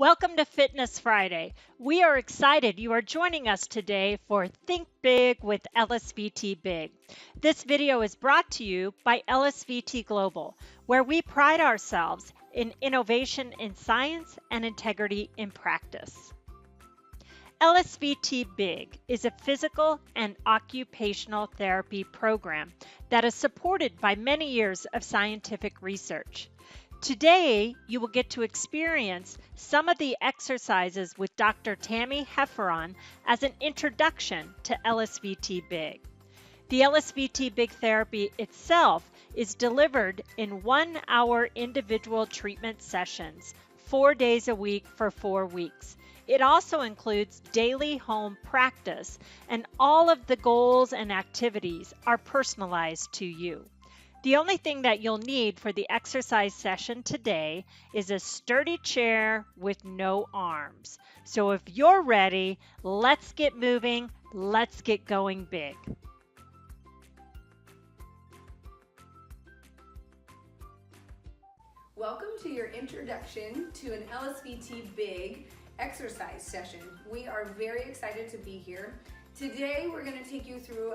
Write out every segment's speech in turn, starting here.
Welcome to Fitness Friday. We are excited you are joining us today for Think Big with LSVT BIG. This video is brought to you by LSVT Global, where we pride ourselves in innovation in science and integrity in practice. LSVT BIG is a physical and occupational therapy program that is supported by many years of scientific research. Today, you will get to experience some of the exercises with Dr. Tami Hefferon as an introduction to LSVT BIG. The LSVT BIG therapy itself is delivered in 1-hour individual treatment sessions, 4 days a week for 4 weeks. It also includes daily home practice, and all of the goals and activities are personalized to you. The only thing that you'll need for the exercise session today is a sturdy chair with no arms. So if you're ready, let's get moving, let's get going big. Welcome to your introduction to an LSVT BIG exercise session. We are very excited to be here. Today we're going to take you through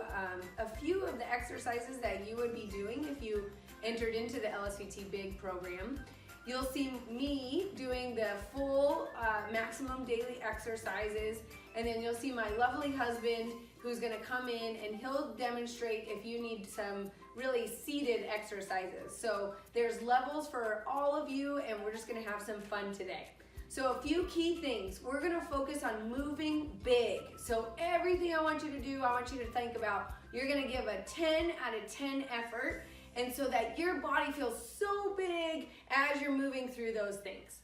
a few of the exercises that you would be doing if you entered into the LSVT BIG program. You'll see me doing the full maximum daily exercises, and then you'll see my lovely husband who's going to come in and he'll demonstrate if you need some really seated exercises. So there's levels for all of you, and we're just going to have some fun today. So a few key things. We're going to focus on moving big. So everything I want you to do, I want you to think about, you're going to give a 10 out of 10 effort, and so that your body feels so big as you're moving through those things.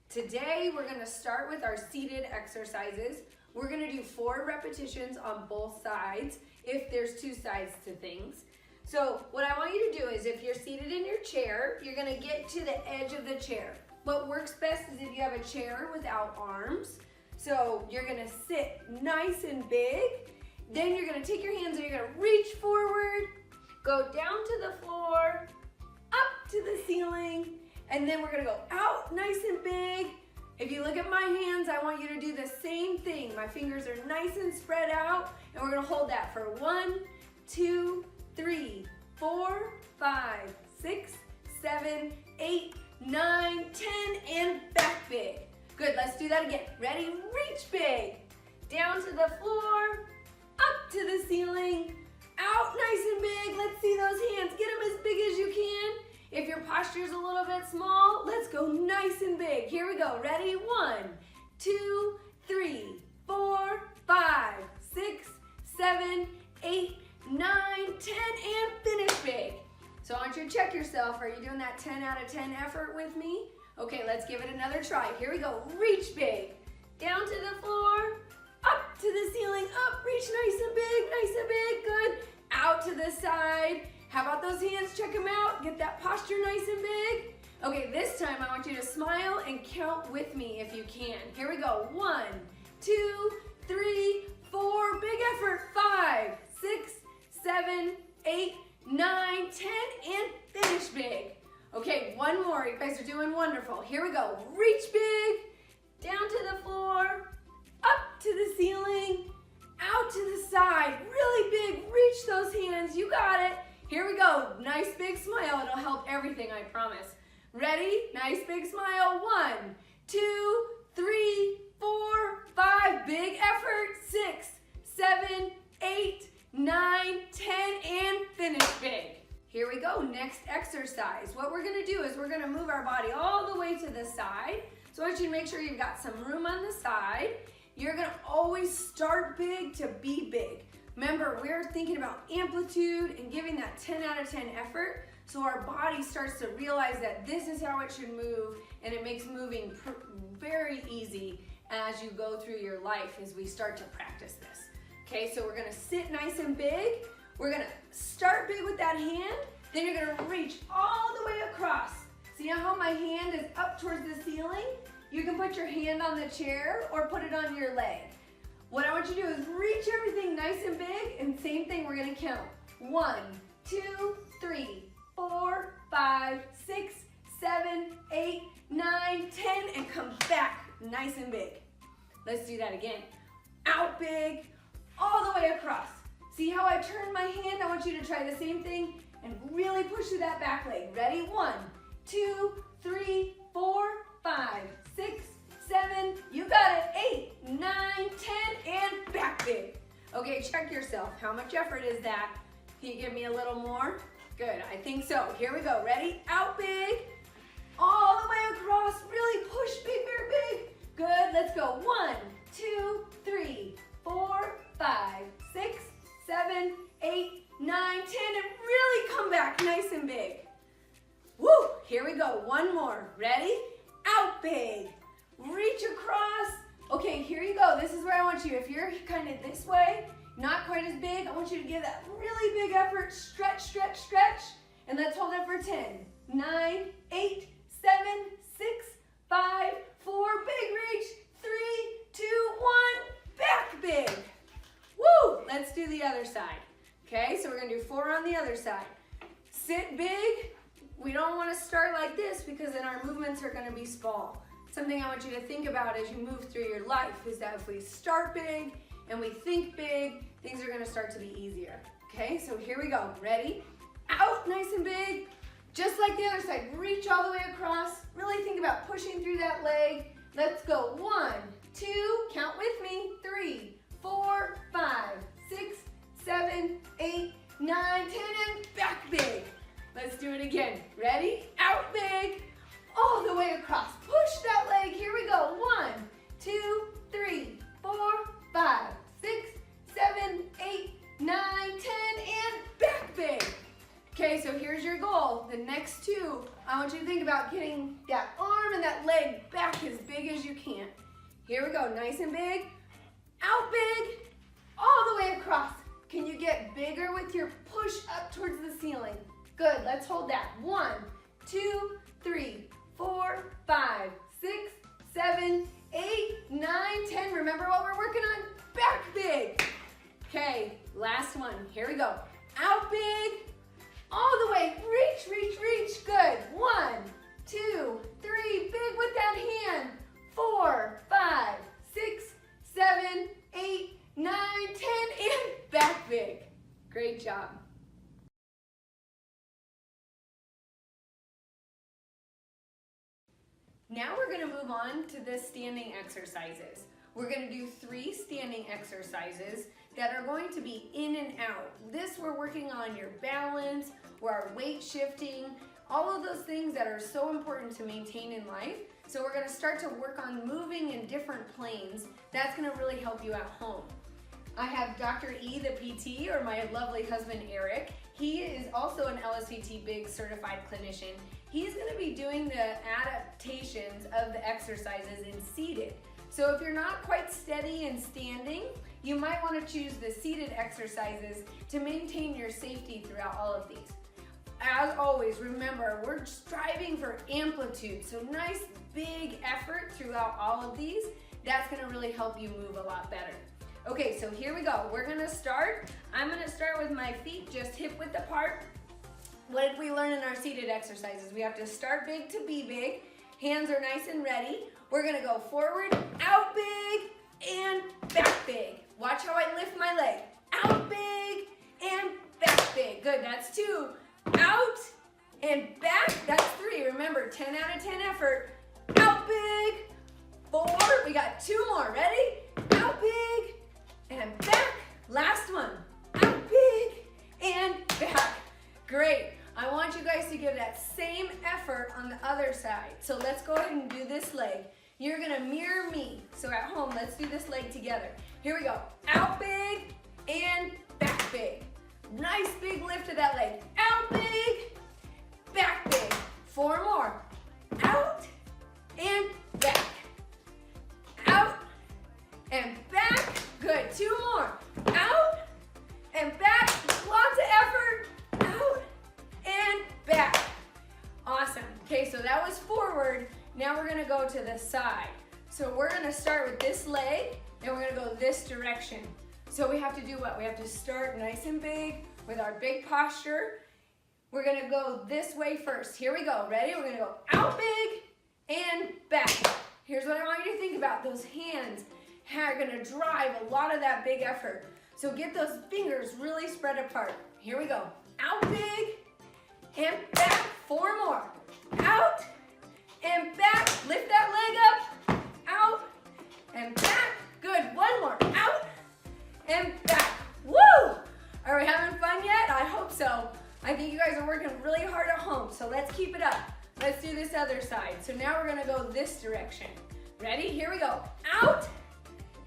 Today, we're going to start with our seated exercises. We're going to do 4 repetitions on both sides, if there's 2 sides to things. So what I want you to do is, if you're seated in your chair, you're going to get to the edge of the chair. What works best is if you have a chair without arms. So you're gonna sit nice and big. Then you're gonna take your hands and you're gonna reach forward, go down to the floor, up to the ceiling, and then we're gonna go out nice and big. If you look at my hands, I want you to do the same thing. My fingers are nice and spread out, and we're gonna hold that for 1, 2, 3, 4, 5, 6, 7, 8, 9, 10, and back big. Good, let's do that again. Ready? Reach big. Down to the floor, up to the ceiling, out nice and big. Let's see those hands. Get them as big as you can. If your posture's a little bit small, let's go nice and big. Here we go. Ready? 1, 2, 3, 4, 5, 6, 7, 8, 9, 10, and finish big. So I want you to check yourself. Are you doing that 10 out of 10 effort with me? Okay, let's give it another try. Here we go. Reach big. Down to the floor. Up to the ceiling. Up. Reach nice and big. Nice and big. Good. Out to the side. How about those hands? Check them out. Get that posture nice and big. Okay, this time I want you to smile and count with me if you can. Here we go. 1, 2, 3, 4. Big effort. 5, 6, 7, 8, 9, 10, and finish big. Okay, one more. You guys are doing wonderful. Here we go. Reach big, down to the floor, up to the ceiling, out to the side. Really big. Reach those hands. You got it. Here we go. Nice big smile. It'll help everything, I promise. Ready? Nice big smile. 1, 2, 3, 4, 5. Big effort. 6, 7, 8, 9, 10, and finish big. Here we go, next exercise. What we're gonna do is we're gonna move our body all the way to the side. So I want you to make sure you've got some room on the side. You're gonna always start big to be big. Remember, we're thinking about amplitude and giving that 10 out of 10 effort, so our body starts to realize that this is how it should move, and it makes moving very easy as you go through your life as we start to practice this. Okay, so we're gonna sit nice and big. We're gonna start big with that hand. Then you're gonna reach all the way across. See how my hand is up towards the ceiling? You can put your hand on the chair or put it on your leg. What I want you to do is reach everything nice and big, and same thing, we're gonna count. 1, 2, 3, 4, 5, 6, 7, 8, 9, 10, and come back nice and big. Let's do that again. Out big, all the way across. See how I turn my hand? I want you to try the same thing and really push through that back leg. Ready? 1, 2, 3, 4, 5, 6, 7, you got it, 8, 9, 10, and back big. Okay, check yourself. How much effort is that? Can you give me a little more? Good, I think so. Here we go. Ready? Out big, all the way across. Really push big, big, big. Good, let's go. 1, 2, 3, 4, 5, 6, 7, 8, 9, 10, and really come back nice and big. Woo, here we go. One more. Ready? Out big. Reach across. Okay, here you go. This is where I want you. If you're kind of this way, not quite as big, I want you to give that really big effort. Stretch, stretch, stretch. And let's hold it for 10, 9, 8, 7, 6, 5, 4, big reach, 3, 2, 1, back big. Woo! Let's do the other side. Okay, so we're gonna do 4 on the other side. Sit big. We don't want to start like this because then our movements are gonna be small. Something I want you to think about as you move through your life is that if we start big and we think big, things are gonna start to be easier. Okay, so here we go. Ready? Out nice and big. Just like the other side, reach all the way across. Really think about pushing through that leg. Let's go. 1, 2, count with me. 3, 4, 5, 6, 7, 8, 9, 10, and back big. Let's do it again. Ready? Out big. All the way across. Push that leg. Here we go. 1, 2, 3, 4, 5, 6, 7, 8, 9, 10, and back big. Okay, so here's your goal. The next 2, I want you to think about getting that arm and that leg back as big as you can. Here we go. Nice and big. Out big. All the way across. Can you get bigger with your push up towards the ceiling? Good. Let's hold that. 1, 2, 3, 4, 5, 6, 7, 8, 9, 10. Remember what we're working on? Back big. Okay, last one. Here we go. Out big. All the way. Reach, reach, reach. Good. 1, 2, 3. Big with that hand. 4, 5, 6, 7, 8, 9, 10, and back big. Great job. Now we're going to move on to the standing exercises. We're going to do 3 standing exercises that are going to be in and out. This we're working on your balance, or our weight shifting, all of those things that are so important to maintain in life. So we're going to start to work on moving in different planes. That's going to really help you at home. I have Dr. E, the PT, or my lovely husband Eric. He is also an LSVT BIG certified clinician. He's going to be doing the adaptations of the exercises in seated. So if you're not quite steady in standing, you might want to choose the seated exercises to maintain your safety throughout all of these. As always, remember, we're striving for amplitude, so nice big effort throughout all of these. That's going to really help you move a lot better. Okay, so here we go. We're going to start. I'm going to start with my feet just hip width apart. What did we learn in our seated exercises? We have to start big to be big. Hands are nice and ready. We're going to go forward, out big, and back big. Watch how I lift my leg. Out big and back big. Good, that's 2. Out and back, that's 3. Remember, 10 out of 10 effort. Out big, 4. We got 2 more. Ready? Out big and back. Last one. Out big and back. Great. I want you guys to give that same effort on the other side. So let's go ahead and do this leg. You're going to mirror me. So at home, let's do this leg together. Here we go. Out big and back big. Nice big lift of that leg. Out big, back big. 4 more. Out and back. Out and back. Good. 2 more. Out and back. Lots of effort. Out and back. Awesome. Okay, so that was forward. Now we're going to go to the side. So we're going to start with this leg, and we're going to go this direction. So we have to do what? We have to start nice and big with our big posture. We're going to go this way first. Here we go. Ready? We're going to go out big and back. Here's what I want you to think about. Those hands are gonna drive a lot of that big effort. So get those fingers really spread apart. Here we go. Out big and back. 4 more. Out and back. Lift that leg up. Out and back. Good. 1 more. Out and back. Woo! Are we having fun yet? I hope so. I think you guys are working really hard at home, so let's keep it up. Let's do this other side. So now we're gonna go this direction. Ready? Here we go. Out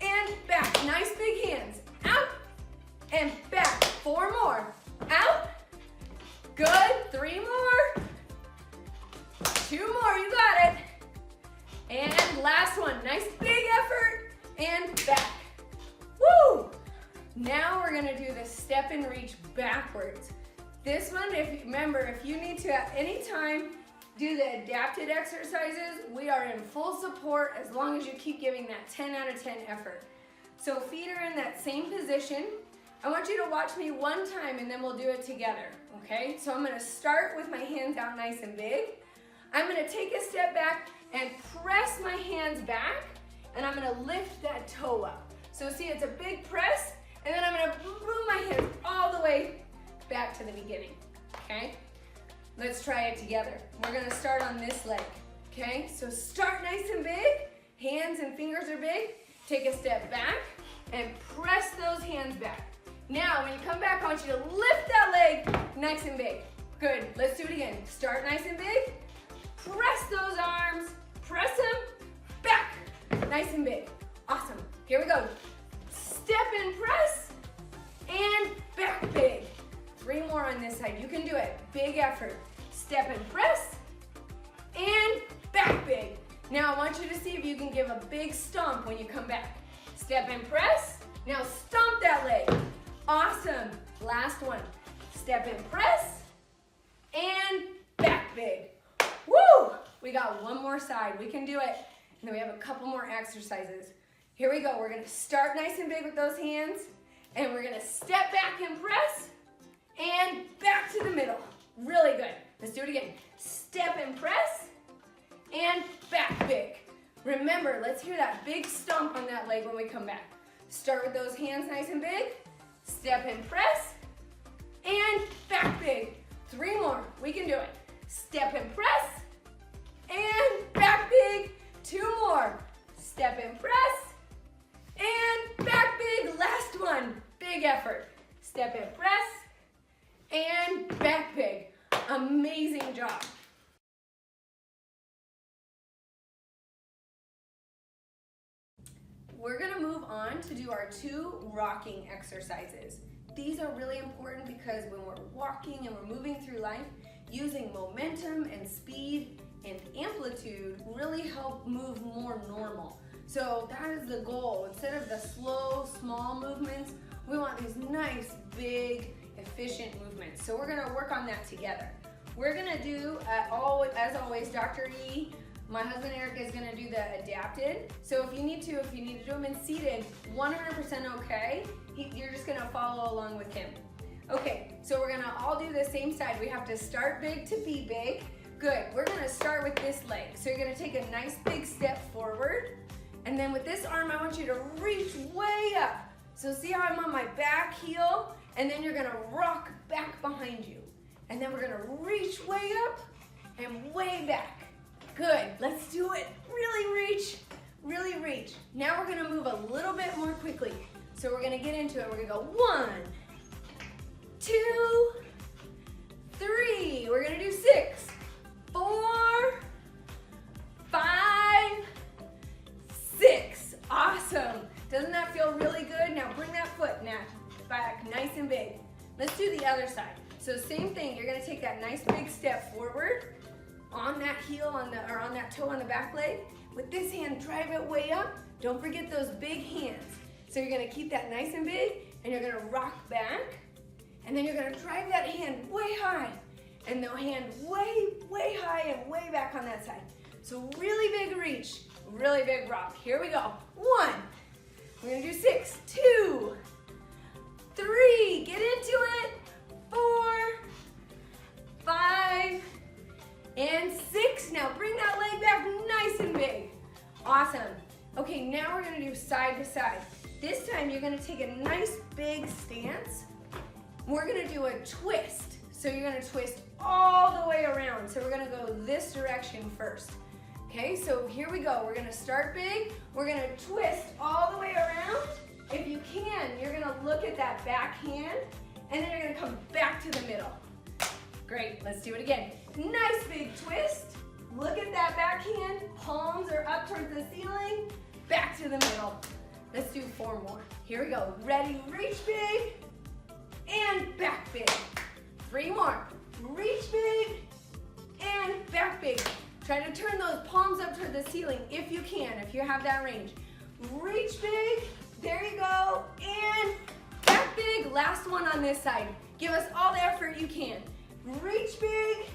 and back. Nice big hands. Out and back. 4 more. Out. Good. 3 more. 2 more. You got it. And last one. Nice big effort. And back. Woo! Now we're gonna do the step and reach backwards. This one, remember, if you need to at any time do the adapted exercises, we are in full support as long as you keep giving that 10 out of 10 effort. So feet are in that same position. I want you to watch me one time and then we'll do it together, okay? So I'm gonna start with my hands out nice and big. I'm gonna take a step back and press my hands back, and I'm gonna lift that toe up. So see, it's a big press, and then I'm gonna move my hands all the way back to the beginning, okay? Let's try it together. We're gonna start on this leg, okay? So start nice and big, hands and fingers are big. Take a step back and press those hands back. Now, when you come back, I want you to lift that leg nice and big. Good, let's do it again. Start nice and big, press those arms, press them back, nice and big. Awesome, here we go. Step and press, and back big. 3 more on this side, you can do it. Big effort. Step and press, and back big. Now I want you to see if you can give a big stomp when you come back. Step and press, now stomp that leg. Awesome, last one. Step and press, and back big. Woo! We got 1 more side, we can do it. And then we have a couple more exercises. Here we go, we're gonna start nice and big with those hands, and we're gonna step back and press, and back to the middle. Really good. Let's do it again. Step and press, and back big. Remember, let's hear that big stomp on that leg when we come back. Start with those hands nice and big, step and press, and back big. 3 more, we can do it. Step and press, and back big. 2 more, step and press, and back big. Last one, big effort. Step and press, and back big. Amazing job. We're gonna move on to do our 2 rocking exercises. These are really important because when we're walking and we're moving through life, using momentum and speed and amplitude really help move more normal. So that is the goal. Instead of the slow, small movements, we want these nice, big, efficient movements. So we're gonna work on that together. We're gonna do, as always, Dr. E, my husband Eric is gonna do the adapted. So if you need to do them in seated, 100% okay. You're just gonna follow along with him. Okay, so we're gonna all do the same side. We have to start big to be big. Good, we're gonna start with this leg. So you're gonna take a nice big step forward. And then with this arm, I want you to reach way up. So see how I'm on my back heel? And then you're gonna rock back behind you. And then we're gonna reach way up and way back. Good, let's do it. Really reach, really reach. Now we're gonna move a little bit more quickly. So we're gonna get into it. We're gonna go 1, 2, 3. We're gonna do 6, 4, 5, 6. Awesome. Doesn't that feel really good? Now bring that foot back nice and big. Let's do the other side. So same thing, you're gonna take that nice big step forward on that heel on that toe on the back leg. With this hand, drive it way up. Don't forget those big hands. So you're gonna keep that nice and big, and you're gonna rock back, and then you're gonna drive that hand way high, and the hand way, way high and way back on that side. So really big reach, really big rock. Here we go. 1. We're gonna do 6, 2, 3. Get into it. 4, 5, and 6. Now bring that leg back nice and big. Awesome. Okay, now we're gonna do side to side. This time you're gonna take a nice big stance. We're gonna do a twist. So you're gonna twist all the way around. So we're gonna go this direction first. Okay, so here we go. We're gonna start big. We're gonna twist all the way around. If you can, you're gonna look at that back hand, and then you're gonna come back to the middle. Great, let's do it again. Nice big twist. Look at that back hand. Palms are up towards the ceiling. Back to the middle. Let's do 4 more. Here we go. Ready, reach big, and back big. 3 more. Reach big, and back big. Try to turn those palms up toward the ceiling if you can, if you have that range. Reach big, there you go, and back big. Last one on this side. Give us all the effort you can. Reach big,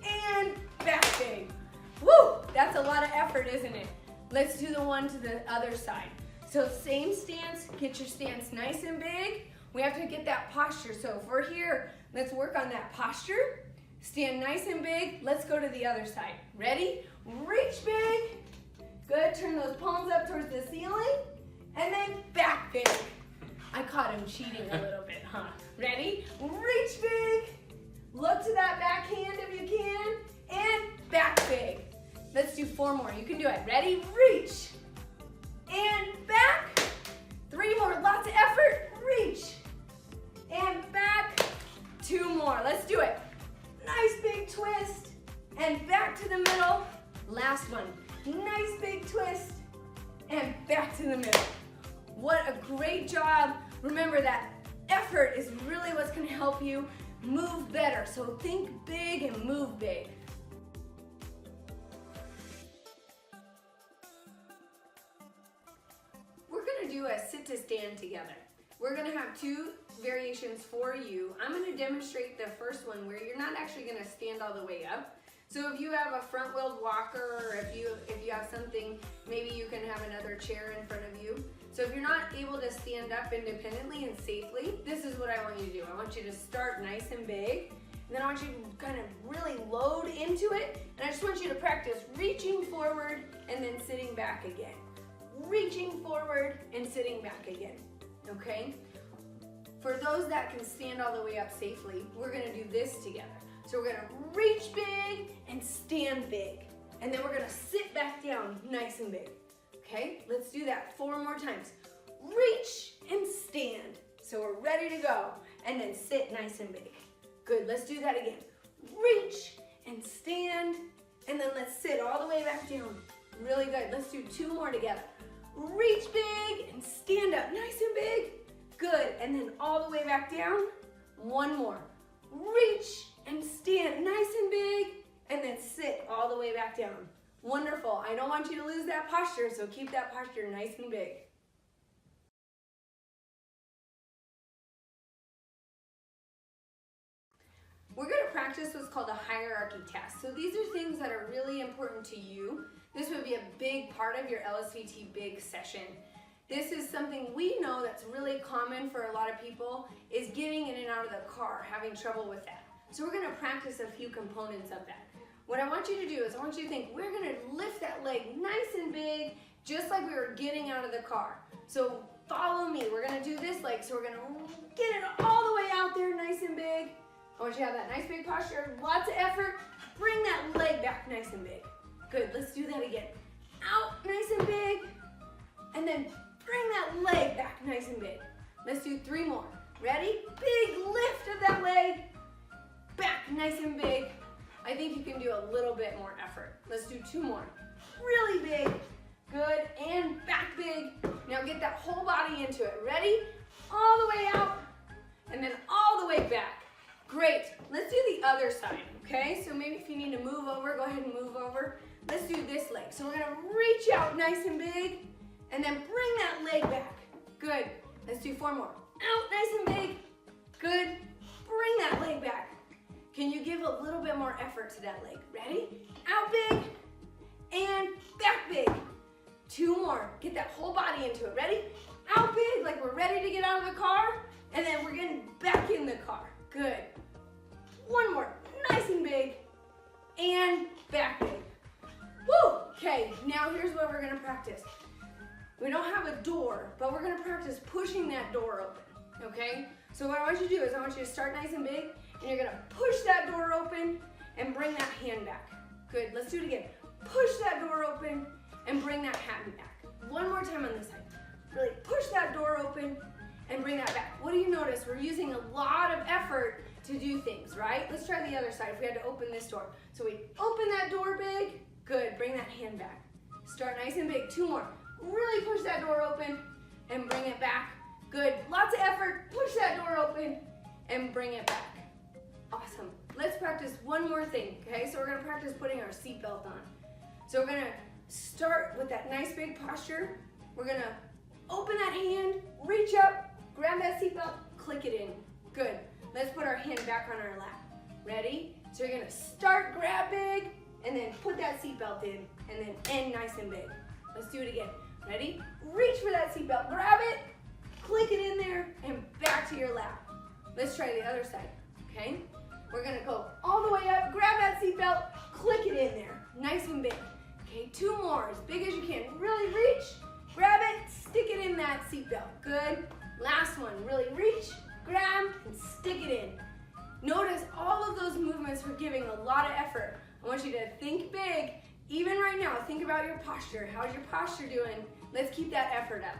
and back big. Woo, that's a lot of effort, isn't it? Let's do the one to the other side. So same stance, get your stance nice and big. We have to get that posture. So if we're here, let's work on that posture. Stand nice and big. Let's go to the other side. Ready? Reach big. Good, turn those palms up towards the ceiling. And then back big. I caught him cheating a little bit, huh? Ready? Reach big. Look to that back hand if you can. And back big. Let's do 4 more. You can do it. Ready? Reach. And back. 3 more. Lots of effort. Reach. And back. 2 more. Let's do it. Nice big twist. And back to the middle. Last one. Nice big twist. And back to the middle. What a great job. Remember that effort is really what's going to help you move better. So think big and move big. We're going to do a sit to stand together. We're going to have 2 variations for you. I'm going to demonstrate the first one where you're not actually going to stand all the way up. So if you have a front-wheeled walker, or if you have something, maybe you can have another chair in front of you. So if you're not able to stand up independently and safely, this is what I want you to do. I want you to start nice and big, and then I want you to kind of really load into it, and I just want you to practice reaching forward and then sitting back again. Reaching forward and sitting back again, okay? For those that can stand all the way up safely, we're gonna do this together. So we're gonna reach big and stand big. And then we're gonna sit back down nice and big. Okay, let's do that 4 more times. Reach and stand. So we're ready to go. And then sit nice and big. Good, let's do that again. Reach and stand. And then let's sit all the way back down. Really good, let's do 2 more together. Reach big and stand up nice and big. Good, and then all the way back down. 1 more. Reach and stand nice and big, and then sit all the way back down. Wonderful. I don't want you to lose that posture, so keep that posture nice and big. We're going to practice what's called a hierarchy test. So these are things that are really important to you. This would be a big part of your LSVT BIG session. This is something we know that's really common for a lot of people, is getting in and out of the car, having trouble with that. So we're going to practice a few components of that. What I want you to do is I want you to think, we're going to lift that leg nice and big, just like we were getting out of the car. So follow me. We're going to do this leg. So we're going to get it all the way out there nice and big. I want you to have that nice big posture, lots of effort. Bring that leg back nice and big. Good. Let's do that again. Out nice and big. And then bring that leg back nice and big. Let's do 3 more. Ready? Big lift of that leg. Back nice and big. I think you can do a little bit more effort. Let's do 2 more. Really big. Good. And back big. Now get that whole body into it. Ready? All the way out. And then all the way back. Great. Let's do the other side, okay? So maybe if you need to move over, go ahead and move over. Let's do this leg. So we're going to reach out nice and big, and then bring that leg back. Good. Let's do 4 more. Out nice and big. Good. Bring that leg back. Can you give a little bit more effort to that leg? Ready? Out big and back big. 2 more. Get that whole body into it. Ready? Out big, like we're ready to get out of the car, and then we're getting back in the car. Good. 1 more. Nice and big and back big. Woo! Okay, now here's what we're gonna practice. We don't have a door, but we're gonna practice pushing that door open, okay? So what I want you to do is I want you to start nice and big, and you're gonna push that door open and bring that hand back. Good, let's do it again. Push that door open and bring that hand back. One more time on this side. Really push that door open and bring that back. What do you notice? We're using a lot of effort to do things, right? Let's try the other side if we had to open this door. So we open that door big. Good, bring that hand back. Start nice and big, 2 more. Really push that door open and bring it back. Good, lots of effort. Push that door open and bring it back. Awesome. Let's practice one more thing, okay? So we're gonna practice putting our seatbelt on. So we're gonna start with that nice big posture. We're gonna open that hand, reach up, grab that seatbelt, click it in. Good. Let's put our hand back on our lap. Ready? So you're gonna start, grab big, and then put that seatbelt in, and then end nice and big. Let's do it again. Ready? Reach for that seatbelt, grab it, click it in there, and back to your lap. Let's try the other side, okay? We're gonna go all the way up, grab that seatbelt, click it in there, nice and big. Okay, 2 more, as big as you can. Really reach, grab it, stick it in that seatbelt. Good. Last one, really reach, grab, and stick it in. Notice all of those movements we're giving a lot of effort. I want you to think big. Even right now, think about your posture. How's your posture doing? Let's keep that effort up.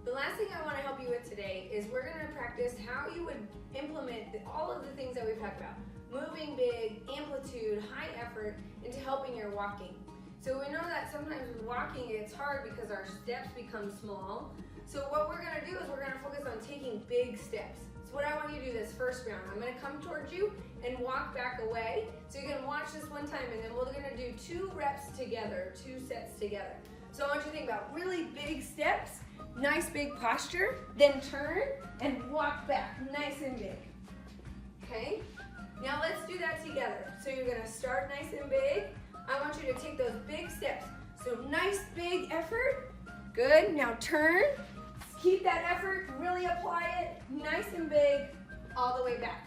The last thing I want to help you with today is we're going to practice how you would implement all of the things that we've talked about. Moving big, amplitude, high effort into helping your walking. So we know that sometimes with walking it's hard because our steps become small. So what we're going to do is we're going to focus on taking big steps. So what I want you to do this first round, I'm going to come towards you and walk back away. So you can watch this one time and then we're going to do 2 reps together, 2 sets together. So I want you to think about really big steps, nice big posture, then turn and walk back nice and big. Okay? Now let's do that together. So you're going to start nice and big. I want you to take those big steps. So nice big effort. Good. Now turn. Keep that effort. Really apply it. Nice and big all the way back.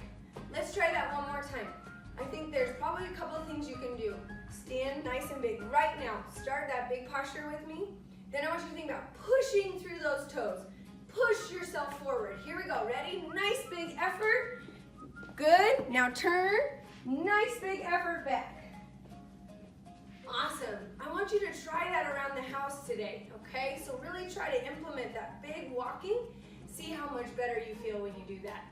Let's try that one more time. I think there's probably a couple of things you can do. Stand nice and big right now. Start that big posture with me. Then I want you to think about pushing through those toes. Push yourself forward. Here we go. Ready? Nice big effort. Good. Now turn. Nice big effort back. Awesome. I want you to try that around the house today, okay? So really try to implement that big walking. See how much better you feel when you do that.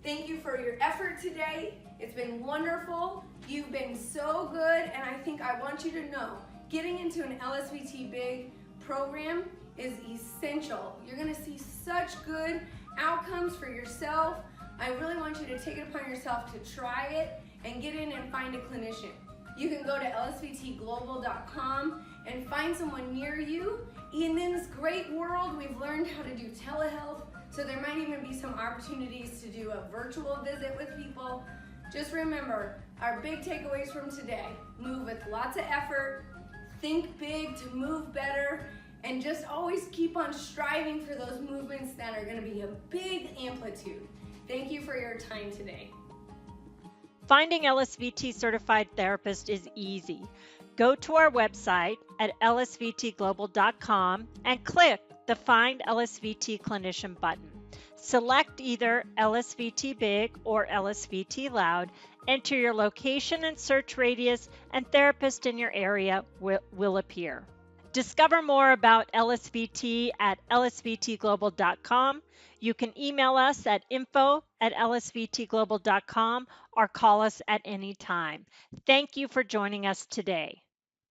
Thank you for your effort today. It's been wonderful. You've been so good, and I think I want you to know, getting into an LSVT BIG program is essential. You're gonna see such good outcomes for yourself. I really want you to take it upon yourself to try it and get in and find a clinician. You can go to lsvtglobal.com and find someone near you. In this great world, we've learned how to do telehealth, so there might even be some opportunities to do a virtual visit with people. Just remember, our big takeaways from today: move with lots of effort, think big to move better, and just always keep on striving for those movements that are going to be a big amplitude. Thank you for your time today. Finding LSVT certified therapist is easy. Go to our website at lsvtglobal.com and click the Find LSVT Clinician button. Select either LSVT Big or LSVT Loud, enter your location and search radius, and therapist in your area will appear. Discover more about LSVT at lsvtglobal.com. You can email us at info@lsvtglobal.com or call us at any time. Thank you for joining us today.